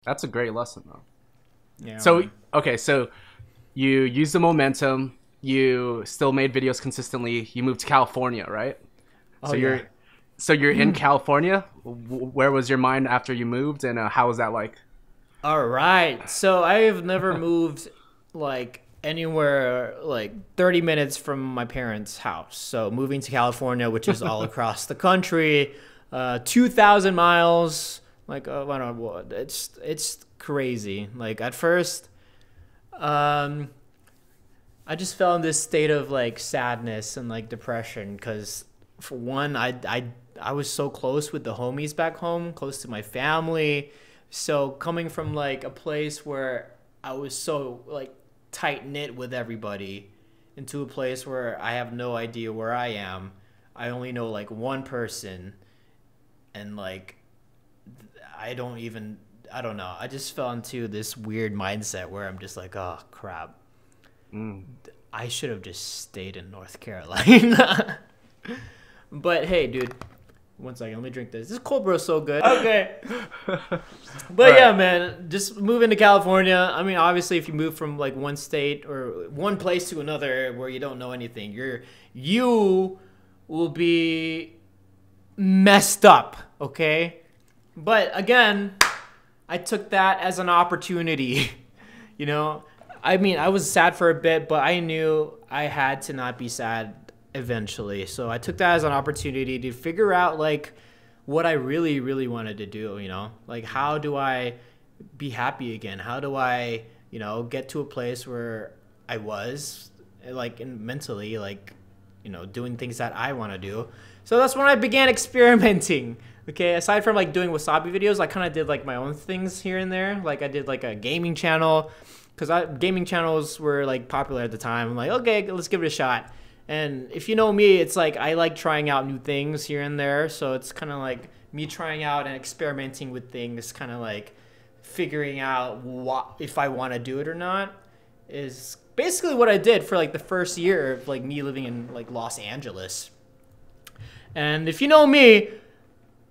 That's a great lesson, though. Yeah. So, okay, so you used the momentum. You still made videos consistently. You moved to California, right? Oh So you're, yeah. so you're in California. Where was your mind after you moved, and how was that like? All right. So I have never moved like anywhere like 30 minutes from my parents' house. So moving to California, which is all across the country, 2,000 miles. Like I don't know, it's crazy. Like at first, um, I just fell in this state of like sadness and like depression because for one, I was so close with the homies back home, close to my family. So coming from like a place where I was so like tight knit with everybody into a place where I have no idea where I am. I only know like one person and like I don't know. I just fell into this weird mindset where I'm just like, oh crap. Mm. I should have just stayed in North Carolina. But hey, dude, one second, let me drink this. This cold brew is so good. Okay. But yeah, man, just moving to California. I mean, obviously, if you move from like one state or one place to another where you don't know anything, you will be messed up. Okay. But again, I took that as an opportunity. You know, I mean, I was sad for a bit, but I knew I had to not be sad eventually. So I took that as an opportunity to figure out like what I really, really wanted to do, you know? Like how do I be happy again? How do I, you know, get to a place where I was like mentally like, you know, doing things that I want to do. So that's when I began experimenting. Okay, aside from like doing wasabi videos, I kind of did like my own things here and there. Like I did like a gaming channel because gaming channels were like popular at the time. I'm like, okay, let's give it a shot. And if you know me, it's like I like trying out new things here and there. So it's kind of like me trying out and experimenting with things, kind of like figuring out what if I want to do it or not. Is basically what I did for like the first year of like me living in like Los Angeles. And if you know me,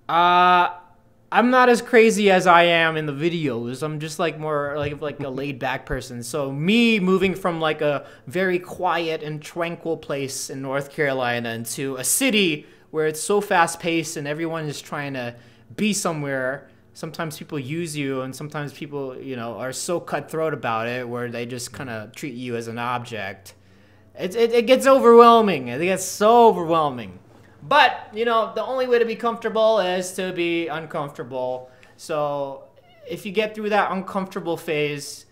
I'm not as crazy as I am in the videos. I'm just like more like a laid back person. So me moving from like a very quiet and tranquil place in North Carolina into a city where it's so fast paced and everyone is trying to be somewhere. Sometimes people use you and sometimes people, you know, are so cutthroat about it where they just kind of treat you as an object. It gets overwhelming. It gets so overwhelming. But, you know, the only way to be comfortable is to be uncomfortable. So if you get through that uncomfortable phase,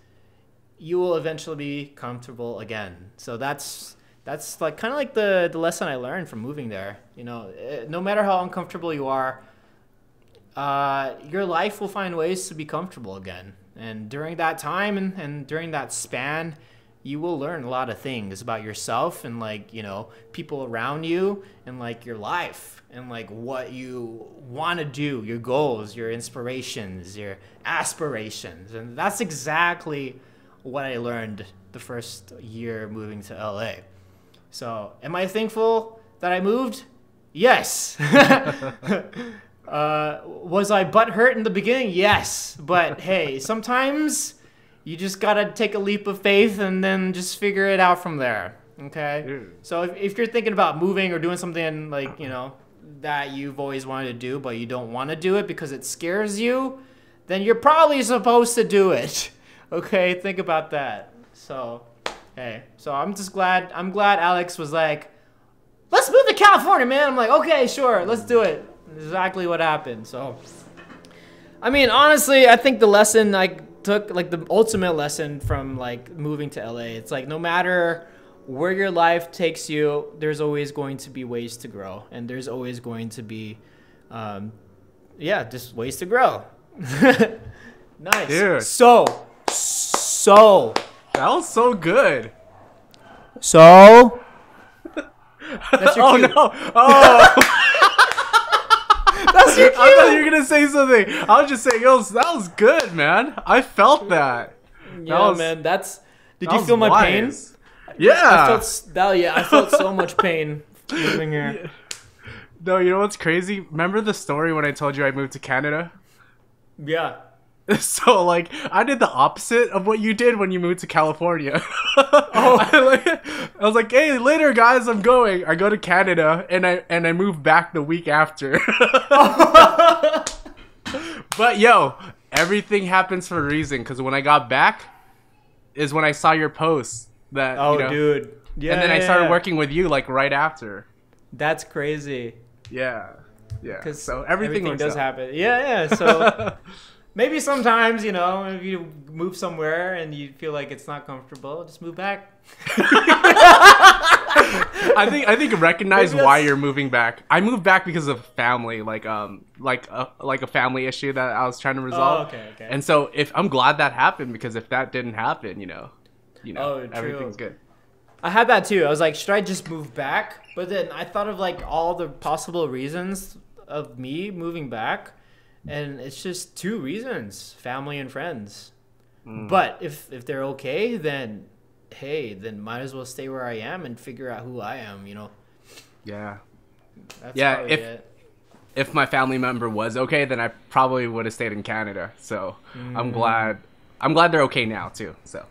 you will eventually be comfortable again. So that's like kind of like the lesson I learned from moving there. You know, no matter how uncomfortable you are, your life will find ways to be comfortable again. And during that time and during that span, you will learn a lot of things about yourself and like, you know, people around you and like your life and like what you want to do, your goals, your inspirations, your aspirations. And that's exactly what I learned the first year moving to LA. So am I thankful that I moved? Yes. Was I butthurt in the beginning? Yes. But hey, sometimes you just gotta take a leap of faith and then just figure it out from there. Okay? Dude. So if you're thinking about moving or doing something like, you know, that you've always wanted to do, but you don't want to do it because it scares you, then you're probably supposed to do it. Okay? Think about that. So, hey. So I'm glad Alex was like, let's move to California, man. I'm like, okay, sure, let's do it. Exactly what happened. So, I mean, honestly, I think the lesson I took, like the ultimate lesson from like moving to LA, it's like no matter where your life takes you, there's always going to be ways to grow, and there's always going to be, just ways to grow. Nice. Dude. So, That was so good. That's your Oh cue. no! Oh, That's your I thought you cue. were gonna say something. I was just saying, that was good, man. I felt that. Yeah, was- man. Did That you was feel my pain? wise. Yeah. I felt so much pain moving here. No, you know what's crazy? Remember the story when I told you I moved to Canada? Yeah. So like I did the opposite of what you did when you moved to California. Oh. I was like, hey, later guys, I'm going. I go to Canada and I move back the week after. But yo, everything happens for a reason, because when I got back is when I saw your post that dude. Yeah. And then I started working with you like right after. That's crazy. Yeah. Because so everything does out. happen. Yeah. So maybe sometimes, if you move somewhere and you feel like it's not comfortable, just move back. I think recognize why you're moving back. I moved back because of family, like a family issue that I was trying to resolve. Oh, okay. And so if I'm glad that happened, because if that didn't happen, everything's good. I had that too. I was like, should I just move back? But then I thought of like all the possible reasons of me moving back, and it's just two reasons: family and friends. But if they're okay, then hey, then might as well stay where I am and figure out who I am. Yeah. That's Yeah. it. If my family member was okay, then I probably would have stayed in Canada. So I'm glad they're okay now too. So.